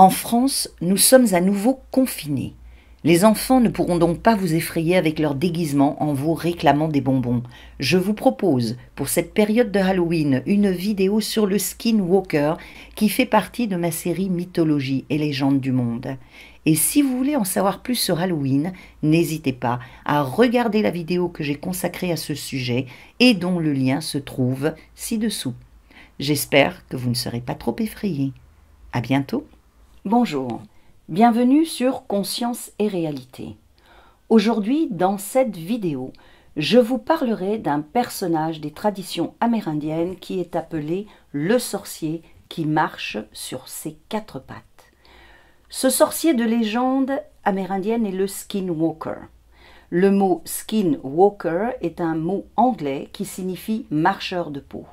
En France, nous sommes à nouveau confinés. Les enfants ne pourront donc pas vous effrayer avec leur déguisement en vous réclamant des bonbons. Je vous propose, pour cette période de Halloween, une vidéo sur le Skinwalker qui fait partie de ma série Mythologie et légendes du monde. Et si vous voulez en savoir plus sur Halloween, n'hésitez pas à regarder la vidéo que j'ai consacrée à ce sujet et dont le lien se trouve ci-dessous. J'espère que vous ne serez pas trop effrayés. À bientôt. Bonjour, bienvenue sur Conscience et Réalité. Aujourd'hui, dans cette vidéo, je vous parlerai d'un personnage des traditions amérindiennes qui est appelé le sorcier qui marche sur ses quatre pattes. Ce sorcier de légende amérindienne est le Skinwalker. Le mot Skinwalker est un mot anglais qui signifie marcheur de peau.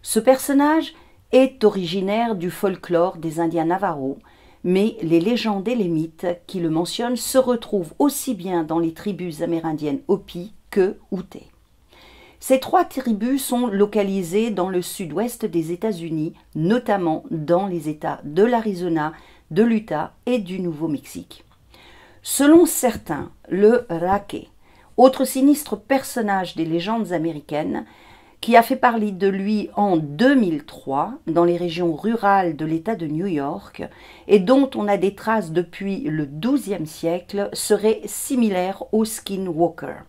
Ce personnage est originaire du folklore des Indiens Navajo, mais les légendes et les mythes qui le mentionnent se retrouvent aussi bien dans les tribus amérindiennes Hopi que Ute. Ces trois tribus sont localisées dans le sud-ouest des États-Unis, notamment dans les États de l'Arizona, de l'Utah et du Nouveau-Mexique. Selon certains, le Rake, autre sinistre personnage des légendes américaines, qui a fait parler de lui en 2003 dans les régions rurales de l'État de New York et dont on a des traces depuis le XIIe siècle, serait similaire au Skinwalker.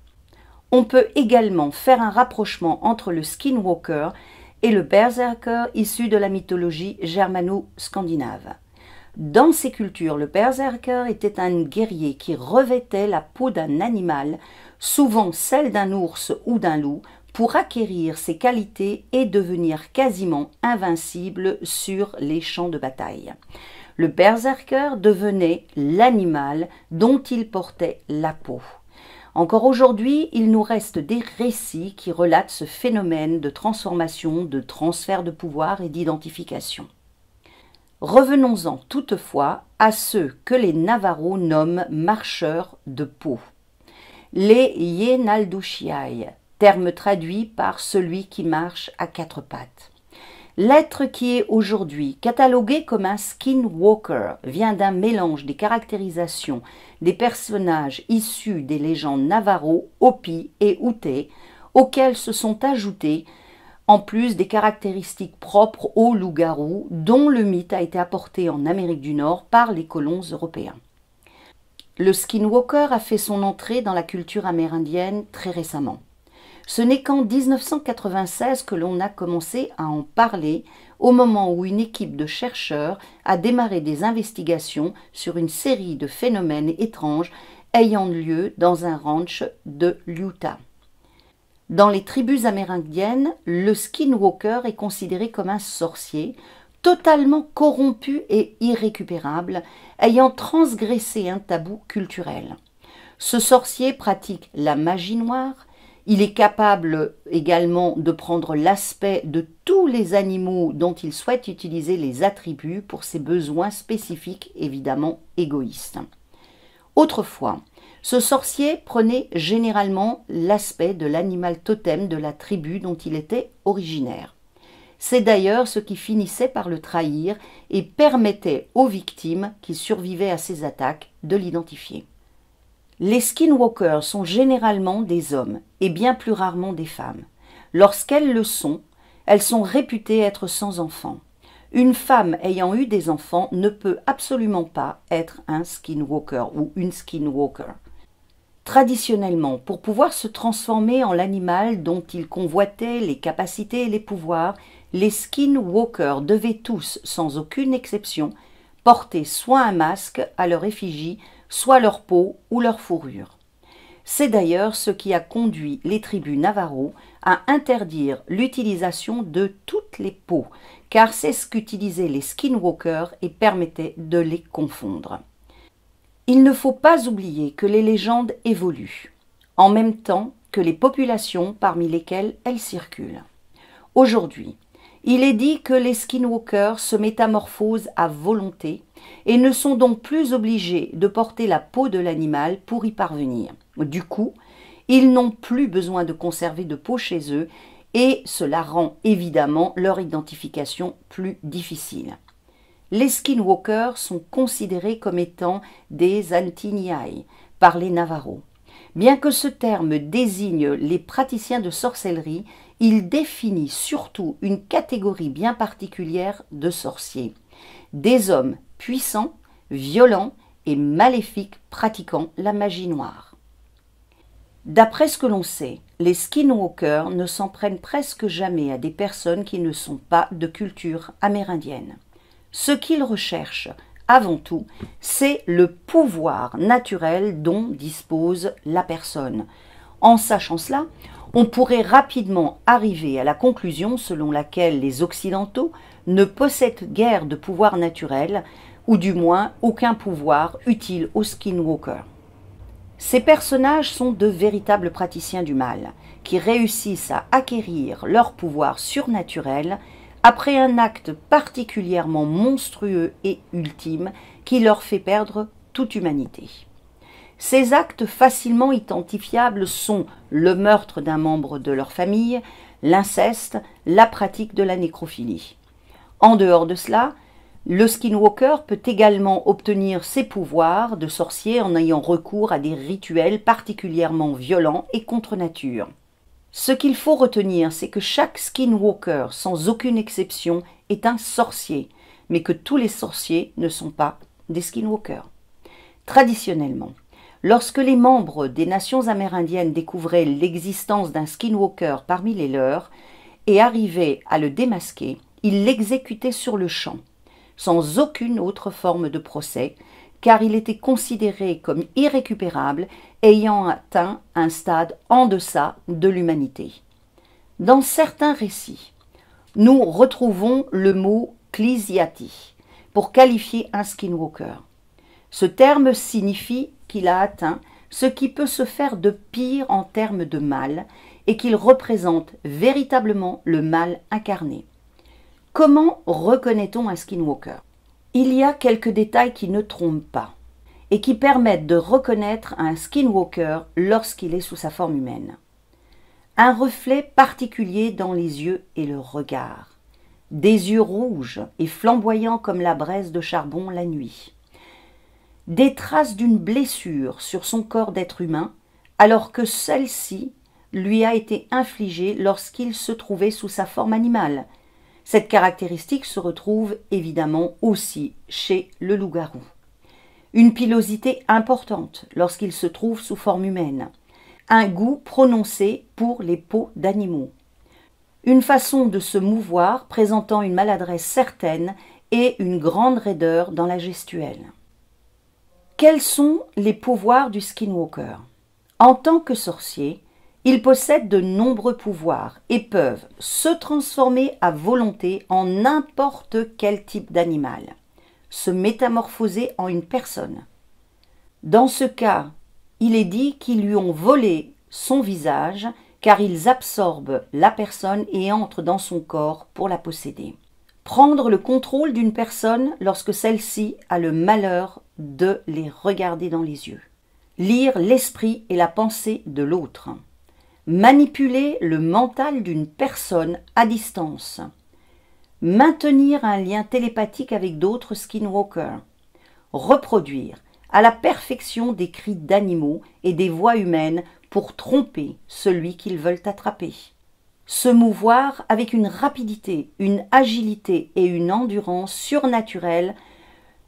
On peut également faire un rapprochement entre le Skinwalker et le Berserker issu de la mythologie germano-scandinave. Dans ces cultures, le Berserker était un guerrier qui revêtait la peau d'un animal, souvent celle d'un ours ou d'un loup, pour acquérir ses qualités et devenir quasiment invincible sur les champs de bataille. Le Berserker devenait l'animal dont il portait la peau. Encore aujourd'hui, il nous reste des récits qui relatent ce phénomène de transformation, de transfert de pouvoir et d'identification. Revenons-en toutefois à ceux que les Navajos nomment marcheurs de peau. Les Yenaldushiai, terme traduit par celui qui marche à quatre pattes. L'être qui est aujourd'hui catalogué comme un skinwalker vient d'un mélange des caractérisations des personnages issus des légendes Navajo, Hopi et Ute, auxquels se sont ajoutés en plus des caractéristiques propres aux loups-garous dont le mythe a été apporté en Amérique du Nord par les colons européens. Le skinwalker a fait son entrée dans la culture amérindienne très récemment. Ce n'est qu'en 1996 que l'on a commencé à en parler, au moment où une équipe de chercheurs a démarré des investigations sur une série de phénomènes étranges ayant lieu dans un ranch de l'Utah. Dans les tribus amérindiennes, le skinwalker est considéré comme un sorcier, totalement corrompu et irrécupérable, ayant transgressé un tabou culturel. Ce sorcier pratique la magie noire. Il est capable également de prendre l'aspect de tous les animaux dont il souhaite utiliser les attributs pour ses besoins spécifiques, évidemment égoïstes. Autrefois, ce sorcier prenait généralement l'aspect de l'animal totem de la tribu dont il était originaire. C'est d'ailleurs ce qui finissait par le trahir et permettait aux victimes qui survivaient à ces attaques de l'identifier. Les skinwalkers sont généralement des hommes et bien plus rarement des femmes. Lorsqu'elles le sont, elles sont réputées être sans enfants. Une femme ayant eu des enfants ne peut absolument pas être un skinwalker ou une skinwalker. Traditionnellement, pour pouvoir se transformer en l'animal dont ils convoitaient les capacités et les pouvoirs, les skinwalkers devaient tous, sans aucune exception, porter soit un masque à leur effigie, soit leur peau ou leur fourrure. C'est d'ailleurs ce qui a conduit les tribus Navajo à interdire l'utilisation de toutes les peaux, car c'est ce qu'utilisaient les skinwalkers et permettait de les confondre. Il ne faut pas oublier que les légendes évoluent, en même temps que les populations parmi lesquelles elles circulent. Aujourd'hui, il est dit que les skinwalkers se métamorphosent à volonté et ne sont donc plus obligés de porter la peau de l'animal pour y parvenir. Du coup, ils n'ont plus besoin de conserver de peau chez eux et cela rend évidemment leur identification plus difficile. Les skinwalkers sont considérés comme étant des Antiniai par les Navajos. Bien que ce terme désigne les praticiens de sorcellerie, il définit surtout une catégorie bien particulière de sorciers. Des hommes puissants, violents et maléfiques pratiquant la magie noire. D'après ce que l'on sait, les skinwalkers ne s'en prennent presque jamais à des personnes qui ne sont pas de culture amérindienne. Ce qu'ils recherchent, avant tout, c'est le pouvoir naturel dont dispose la personne. En sachant cela, on pourrait rapidement arriver à la conclusion selon laquelle les Occidentaux ne possèdent guère de pouvoir naturel, ou du moins aucun pouvoir utile aux skinwalkers. Ces personnages sont de véritables praticiens du mal, qui réussissent à acquérir leur pouvoir surnaturel après un acte particulièrement monstrueux et ultime qui leur fait perdre toute humanité. Ces actes facilement identifiables sont le meurtre d'un membre de leur famille, l'inceste, la pratique de la nécrophilie. En dehors de cela, le skinwalker peut également obtenir ses pouvoirs de sorcier en ayant recours à des rituels particulièrement violents et contre nature. Ce qu'il faut retenir, c'est que chaque skinwalker, sans aucune exception, est un sorcier, mais que tous les sorciers ne sont pas des skinwalkers. Traditionnellement, lorsque les membres des nations amérindiennes découvraient l'existence d'un skinwalker parmi les leurs et arrivaient à le démasquer, ils l'exécutaient sur le champ, sans aucune autre forme de procès, car il était considéré comme irrécupérable, ayant atteint un stade en deçà de l'humanité. Dans certains récits, nous retrouvons le mot « klisiati » pour qualifier un skinwalker. Ce terme signifie qu'il a atteint ce qui peut se faire de pire en termes de mal et qu'il représente véritablement le mal incarné. Comment reconnaît-on un skinwalker ? Il y a quelques détails qui ne trompent pas et qui permettent de reconnaître un skinwalker lorsqu'il est sous sa forme humaine. Un reflet particulier dans les yeux et le regard. Des yeux rouges et flamboyants comme la braise de charbon la nuit. Des traces d'une blessure sur son corps d'être humain alors que celle-ci lui a été infligée lorsqu'il se trouvait sous sa forme animale. Cette caractéristique se retrouve évidemment aussi chez le loup-garou. Une pilosité importante lorsqu'il se trouve sous forme humaine. Un goût prononcé pour les peaux d'animaux. Une façon de se mouvoir présentant une maladresse certaine et une grande raideur dans la gestuelle. Quels sont les pouvoirs du skinwalker ? En tant que sorcier, ils possèdent de nombreux pouvoirs et peuvent se transformer à volonté en n'importe quel type d'animal, se métamorphoser en une personne. Dans ce cas, il est dit qu'ils lui ont volé son visage car ils absorbent la personne et entrent dans son corps pour la posséder. Prendre le contrôle d'une personne lorsque celle-ci a le malheur de les regarder dans les yeux. Lire l'esprit et la pensée de l'autre. Manipuler le mental d'une personne à distance. Maintenir un lien télépathique avec d'autres skinwalkers. Reproduire à la perfection des cris d'animaux et des voix humaines pour tromper celui qu'ils veulent attraper. Se mouvoir avec une rapidité, une agilité et une endurance surnaturelles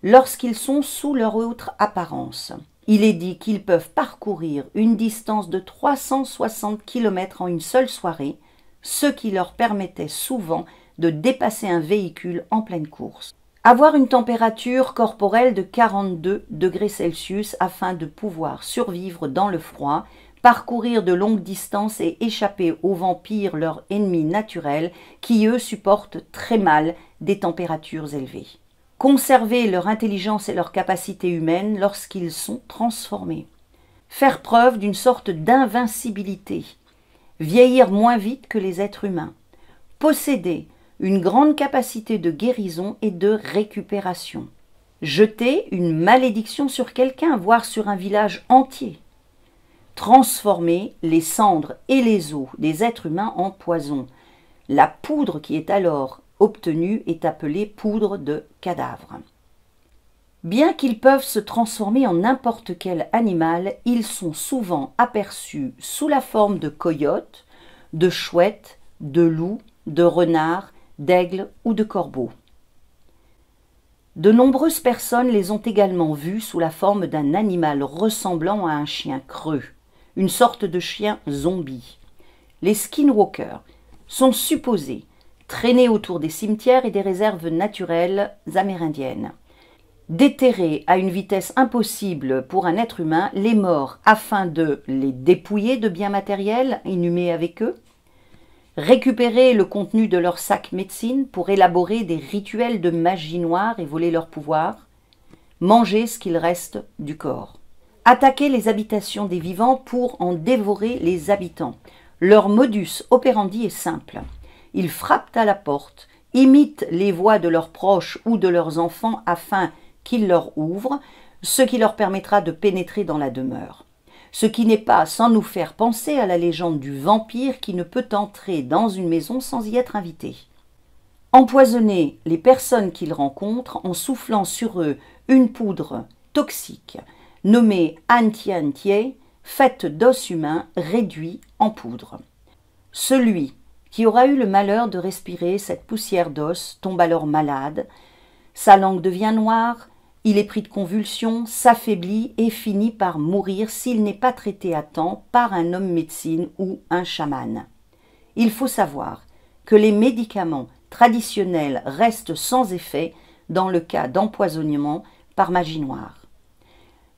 lorsqu'ils sont sous leur autre apparence. Il est dit qu'ils peuvent parcourir une distance de 360 km en une seule soirée, ce qui leur permettait souvent de dépasser un véhicule en pleine course. Avoir une température corporelle de 42 degrés Celsius afin de pouvoir survivre dans le froid, parcourir de longues distances et échapper aux vampires, leurs ennemis naturels, qui eux supportent très mal des températures élevées. Conserver leur intelligence et leur capacité humaine lorsqu'ils sont transformés. Faire preuve d'une sorte d'invincibilité. Vieillir moins vite que les êtres humains. Posséder une grande capacité de guérison et de récupération. Jeter une malédiction sur quelqu'un, voire sur un village entier. Transformer les cendres et les os des êtres humains en poison. La poudre qui est alors obtenue est appelée poudre de cadavre. Bien qu'ils peuvent se transformer en n'importe quel animal, ils sont souvent aperçus sous la forme de coyotes, de chouettes, de loups, de renards, d'aigles ou de corbeaux. De nombreuses personnes les ont également vus sous la forme d'un animal ressemblant à un chien creux, une sorte de chien zombie. Les skinwalkers sont supposés traîner autour des cimetières et des réserves naturelles amérindiennes, déterrer à une vitesse impossible pour un être humain les morts afin de les dépouiller de biens matériels inhumés avec eux, récupérer le contenu de leur sac médecine pour élaborer des rituels de magie noire et voler leur pouvoir, manger ce qu'il reste du corps, attaquer les habitations des vivants pour en dévorer les habitants. Leur modus operandi est simple. Ils frappent à la porte, imitent les voix de leurs proches ou de leurs enfants afin qu'ils leur ouvrent, ce qui leur permettra de pénétrer dans la demeure. Ce qui n'est pas sans nous faire penser à la légende du vampire qui ne peut entrer dans une maison sans y être invité. Empoisonner les personnes qu'ils rencontrent en soufflant sur eux une poudre toxique nommée antiantier, faite d'os humains réduits en poudre. Celui qui aura eu le malheur de respirer cette poussière d'os tombe alors malade, sa langue devient noire, il est pris de convulsions, s'affaiblit et finit par mourir s'il n'est pas traité à temps par un homme médecine ou un chaman. Il faut savoir que les médicaments traditionnels restent sans effet dans le cas d'empoisonnement par magie noire.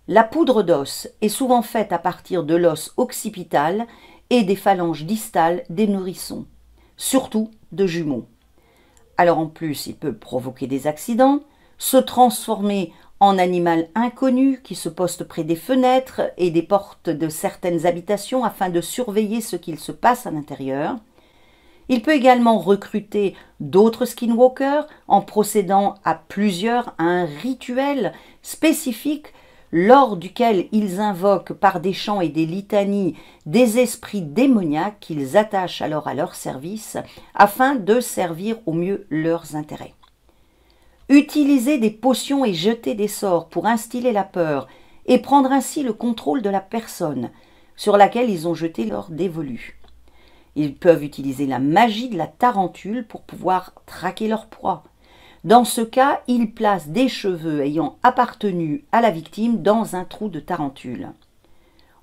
La poudre d'os est souvent faite à partir de l'os occipital et des phalanges distales des nourrissons, surtout de jumeaux. Alors en plus, il peut provoquer des accidents, se transformer en animal inconnu qui se poste près des fenêtres et des portes de certaines habitations afin de surveiller ce qu'il se passe à l'intérieur. Il peut également recruter d'autres skinwalkers en procédant à plusieurs à un rituel spécifique lors duquel ils invoquent par des chants et des litanies des esprits démoniaques qu'ils attachent alors à leur service afin de servir au mieux leurs intérêts. Utiliser des potions et jeter des sorts pour instiller la peur et prendre ainsi le contrôle de la personne sur laquelle ils ont jeté leur dévolu. Ils peuvent utiliser la magie de la tarentule pour pouvoir traquer leur proie. Dans ce cas, ils placent des cheveux ayant appartenu à la victime dans un trou de tarentule.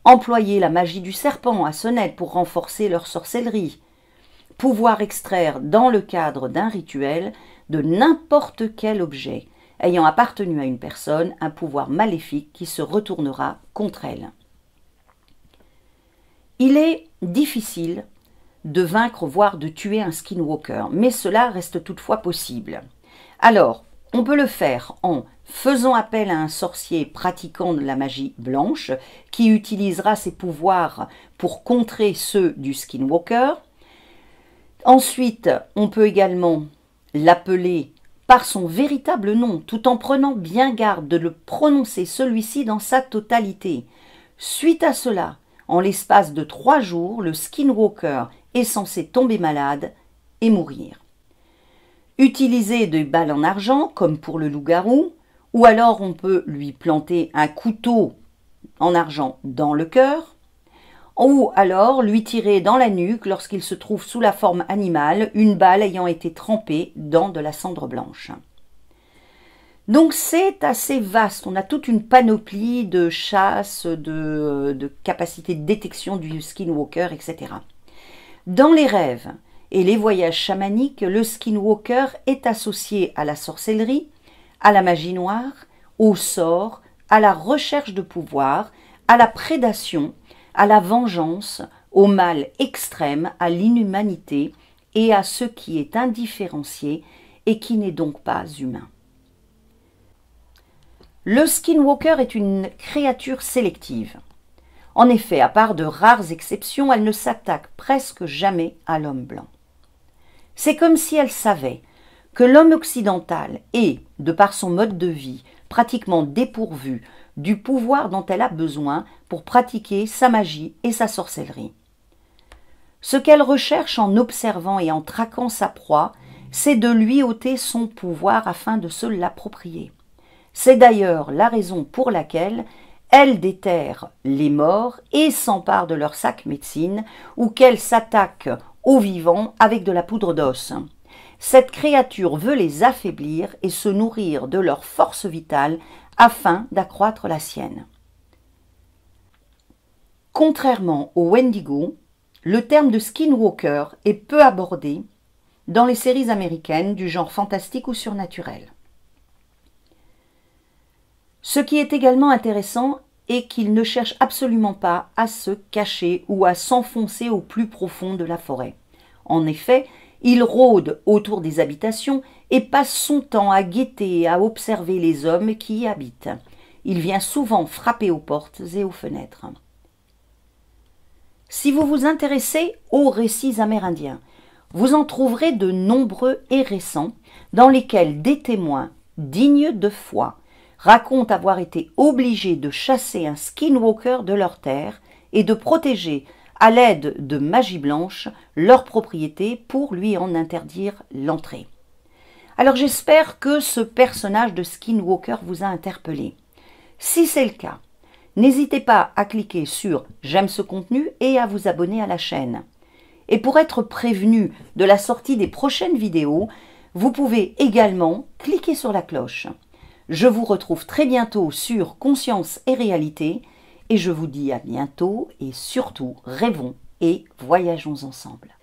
Employer la magie du serpent à sonnette pour renforcer leur sorcellerie. Pouvoir extraire dans le cadre d'un rituel de n'importe quel objet ayant appartenu à une personne un pouvoir maléfique qui se retournera contre elle. Il est difficile de vaincre voire de tuer un skinwalker, mais cela reste toutefois possible. Alors, on peut le faire en faisant appel à un sorcier pratiquant de la magie blanche qui utilisera ses pouvoirs pour contrer ceux du skinwalker. Ensuite, on peut également l'appeler par son véritable nom, tout en prenant bien garde de le prononcer celui-ci dans sa totalité. Suite à cela, en l'espace de 3 jours, le skinwalker est censé tomber malade et mourir. Utiliser des balles en argent, comme pour le loup-garou, ou alors on peut lui planter un couteau en argent dans le cœur, ou alors lui tirer dans la nuque lorsqu'il se trouve sous la forme animale, une balle ayant été trempée dans de la cendre blanche. Donc c'est assez vaste, on a toute une panoplie de chasse, de capacités de détection du skinwalker, etc. Dans les rêves et les voyages chamaniques, le skinwalker est associé à la sorcellerie, à la magie noire, au sort, à la recherche de pouvoir, à la prédation, à la vengeance, au mal extrême, à l'inhumanité et à ce qui est indifférencié et qui n'est donc pas humain. Le skinwalker est une créature sélective. En effet, à part de rares exceptions, elle ne s'attaque presque jamais à l'homme blanc. C'est comme si elle savait que l'homme occidental est, de par son mode de vie, pratiquement dépourvu du pouvoir dont elle a besoin pour pratiquer sa magie et sa sorcellerie. Ce qu'elle recherche en observant et en traquant sa proie, c'est de lui ôter son pouvoir afin de se l'approprier. C'est d'ailleurs la raison pour laquelle elle déterre les morts et s'empare de leur sac médecine ou qu'elle s'attaque aux vivants avec de la poudre d'os. Cette créature veut les affaiblir et se nourrir de leur force vitale afin d'accroître la sienne. Contrairement au Wendigo, le terme de skinwalker est peu abordé dans les séries américaines du genre fantastique ou surnaturel. Ce qui est également intéressant est qu'il ne cherche absolument pas à se cacher ou à s'enfoncer au plus profond de la forêt. En effet, il rôde autour des habitations et passe son temps à guetter et à observer les hommes qui y habitent. Il vient souvent frapper aux portes et aux fenêtres. Si vous vous intéressez aux récits amérindiens, vous en trouverez de nombreux et récents dans lesquels des témoins dignes de foi racontent avoir été obligés de chasser un skinwalker de leur terre et de protéger, à l'aide de magie blanche, leur propriété pour lui en interdire l'entrée. Alors j'espère que ce personnage de skinwalker vous a interpellé. Si c'est le cas, n'hésitez pas à cliquer sur « J'aime ce contenu » et à vous abonner à la chaîne. Et pour être prévenu de la sortie des prochaines vidéos, vous pouvez également cliquer sur la cloche. Je vous retrouve très bientôt sur Conscience et Réalité et je vous dis à bientôt et surtout rêvons et voyageons ensemble.